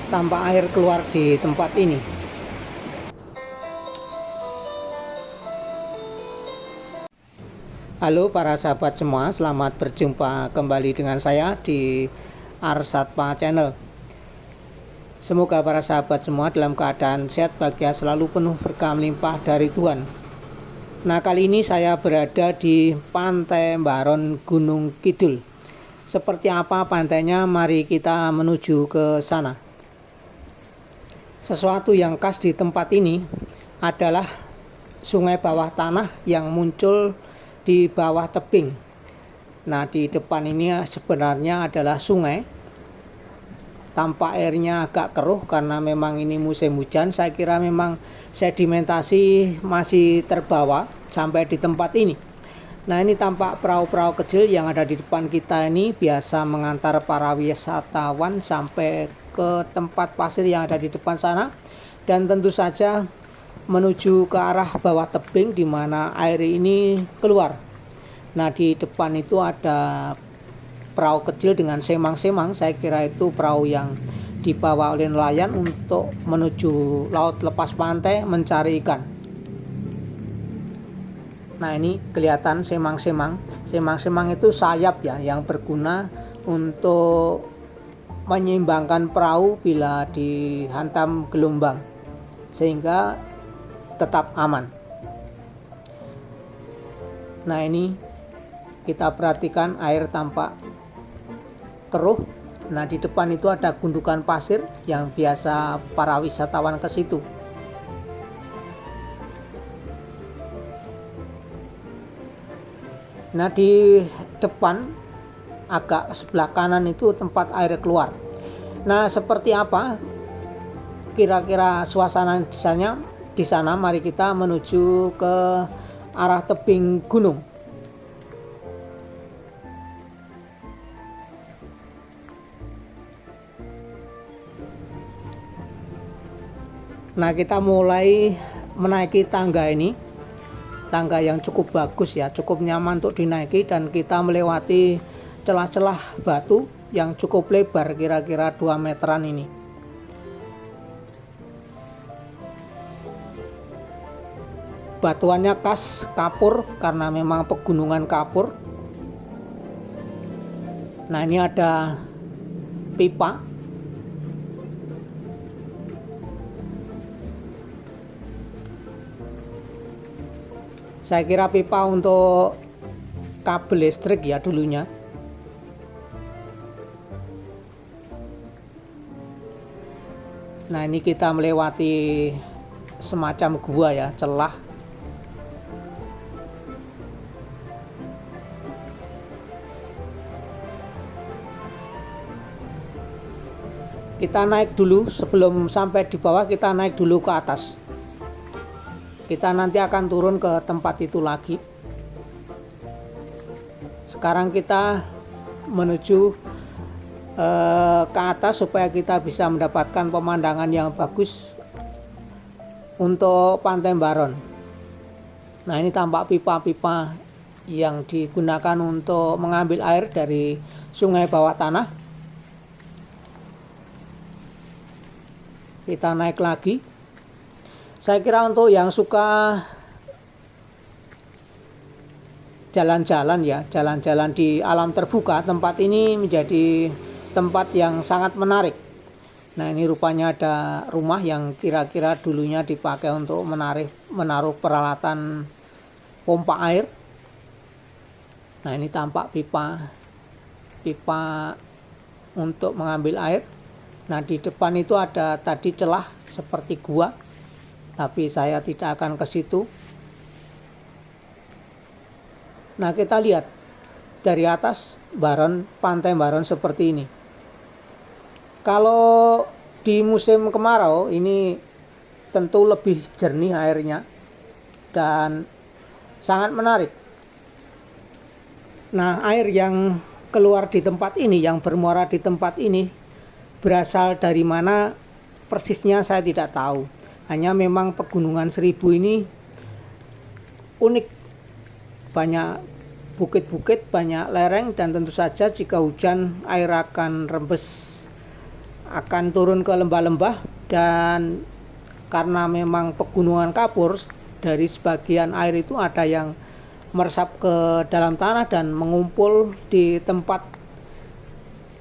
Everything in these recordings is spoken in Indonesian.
tanpa air keluar di tempat ini. Halo para sahabat semua, selamat berjumpa kembali dengan saya di Arsatpa Channel. Semoga para sahabat semua dalam keadaan sehat, bahagia, selalu penuh berkah melimpah dari Tuhan. Nah, kali ini saya berada di Pantai Mbaron, Gunung Kidul. Seperti apa pantainya? Mari kita menuju ke sana. Sesuatu yang khas di tempat ini adalah sungai bawah tanah yang muncul di bawah tebing. Nah, di depan ini sebenarnya adalah sungai. Tampak airnya agak keruh karena memang ini musim hujan. Saya kira memang sedimentasi masih terbawa sampai di tempat ini. Nah, ini tampak perahu-perahu kecil yang ada di depan kita ini biasa mengantar para wisatawan sampai ke tempat pasir yang ada di depan sana, dan tentu saja menuju ke arah bawah tebing di mana air ini keluar. Nah, di depan itu ada perahu kecil dengan semang-semang. Saya kira itu perahu yang dibawa oleh nelayan untuk menuju laut lepas pantai mencari ikan. Nah, ini kelihatan semang-semang. Semang-semang itu sayap ya, yang berguna untuk menyeimbangkan perahu bila dihantam gelombang sehingga tetap aman. Nah, ini kita perhatikan air tampak keruh. Nah, di depan itu ada gundukan pasir yang biasa para wisatawan ke situ. Nah, di depan agak sebelah kanan itu tempat air keluar. Nah, seperti apa kira-kira suasana di sana? Mari kita menuju ke arah tebing gunung. Nah, kita mulai menaiki tangga ini. Tangga yang cukup bagus ya, cukup nyaman untuk dinaiki, dan kita melewati celah-celah batu yang cukup lebar, kira-kira 2 meteran ini. Batuannya khas kapur karena memang pegunungan kapur. Nah, ini ada pipa. Saya kira pipa untuk kabel listrik ya dulunya. Nah, ini kita melewati semacam gua ya, celah. Kita naik dulu, sebelum sampai di bawah kita naik dulu ke atas. Kita nanti akan turun ke tempat itu lagi. Sekarang kita menuju ke atas supaya kita bisa mendapatkan pemandangan yang bagus untuk Pantai Mbaron. Nah, ini tampak pipa-pipa yang digunakan untuk mengambil air dari sungai bawah tanah. Kita naik lagi. Saya kira untuk yang suka jalan-jalan ya, jalan-jalan di alam terbuka, tempat ini menjadi tempat yang sangat menarik. Nah, ini rupanya ada rumah yang kira-kira dulunya dipakai untuk menaruh peralatan pompa air. Nah, ini tampak pipa untuk mengambil air. Nah, di depan itu ada tadi celah seperti gua, tapi saya tidak akan ke situ. Nah, kita lihat dari atas Pantai Mbaron seperti ini. Kalau di musim kemarau ini tentu lebih jernih airnya dan sangat menarik. Nah, air yang keluar di tempat ini, yang bermuara di tempat ini, berasal dari mana persisnya saya tidak tahu. Hanya memang pegunungan Seribu ini unik, banyak bukit-bukit, banyak lereng, dan tentu saja jika hujan air akan rembes akan turun ke lembah-lembah, dan karena memang pegunungan kapur, dari sebagian air itu ada yang meresap ke dalam tanah dan mengumpul di tempat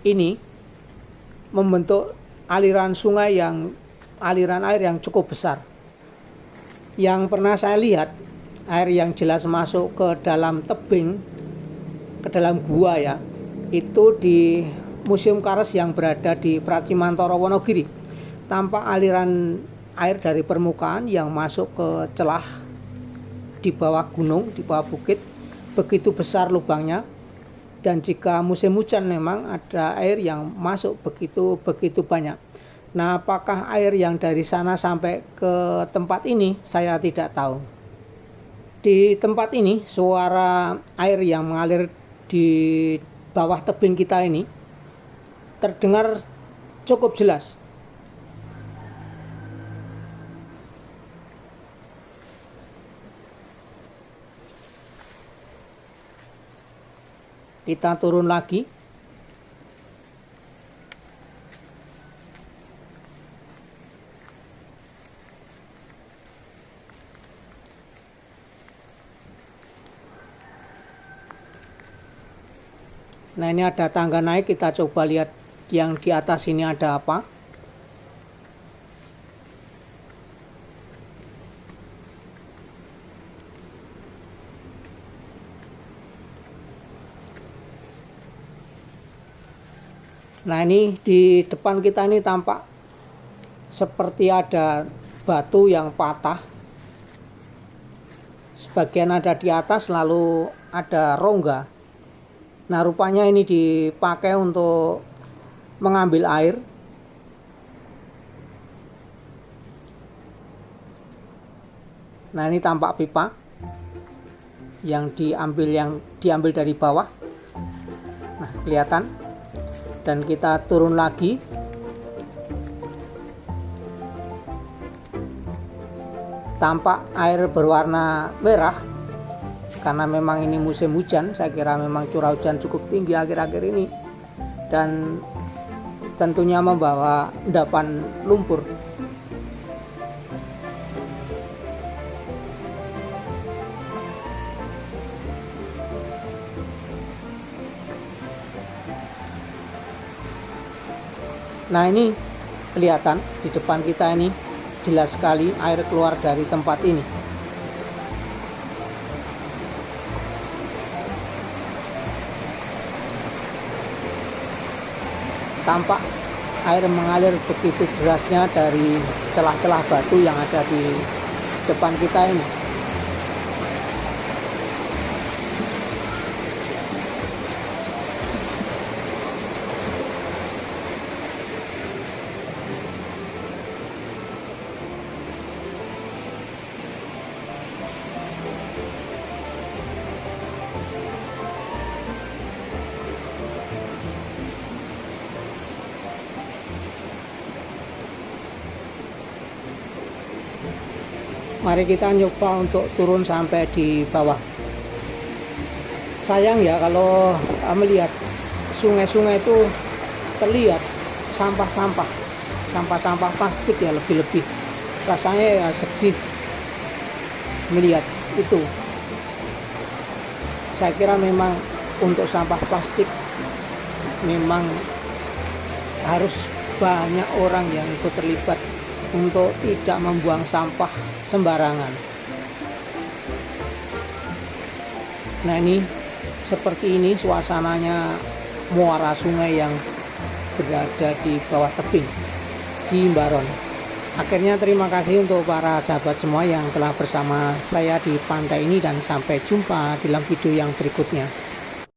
ini, membentuk aliran air yang cukup besar. Yang pernah saya lihat, air yang jelas masuk ke dalam tebing, ke dalam gua ya, itu di Museum Kares yang berada di Pracimantoro, Wonogiri. Tampak aliran air dari permukaan yang masuk ke celah di bawah gunung, di bawah bukit, begitu besar lubangnya. Dan jika musim hujan memang ada air yang masuk begitu banyak. Nah, apakah air yang dari sana sampai ke tempat ini, saya tidak tahu. Di tempat ini suara air yang mengalir di bawah tebing kita ini terdengar cukup jelas. Kita turun lagi. Nah, ini ada tangga naik, kita coba lihat yang di atas ini ada apa. Nah, ini di depan kita ini tampak seperti ada batu yang patah. Sebagian ada di atas, lalu ada rongga. Nah, rupanya ini dipakai untuk mengambil air. Nah, ini tampak pipa yang diambil dari bawah. Nah, kelihatan. Dan kita turun lagi. Tampak air berwarna merah karena memang ini musim hujan. Saya kira memang curah hujan cukup tinggi akhir-akhir ini, dan tentunya membawa endapan lumpur. Nah, ini kelihatan di depan kita ini jelas sekali air keluar dari tempat ini. Tampak air mengalir begitu derasnya dari celah-celah batu yang ada di depan kita ini. Mari kita nyoba untuk turun sampai di bawah. Sayang ya kalau melihat sungai-sungai itu terlihat sampah-sampah plastik ya, lebih-lebih. Rasanya ya sedih melihat itu. Saya kira memang untuk sampah plastik memang harus banyak orang yang ikut terlibat untuk tidak membuang sampah sembarangan. Nah, ini seperti ini suasananya muara sungai yang berada di bawah tebing di Mbaron. Akhirnya terima kasih untuk para sahabat semua yang telah bersama saya di pantai ini, dan sampai jumpa dalam video yang berikutnya.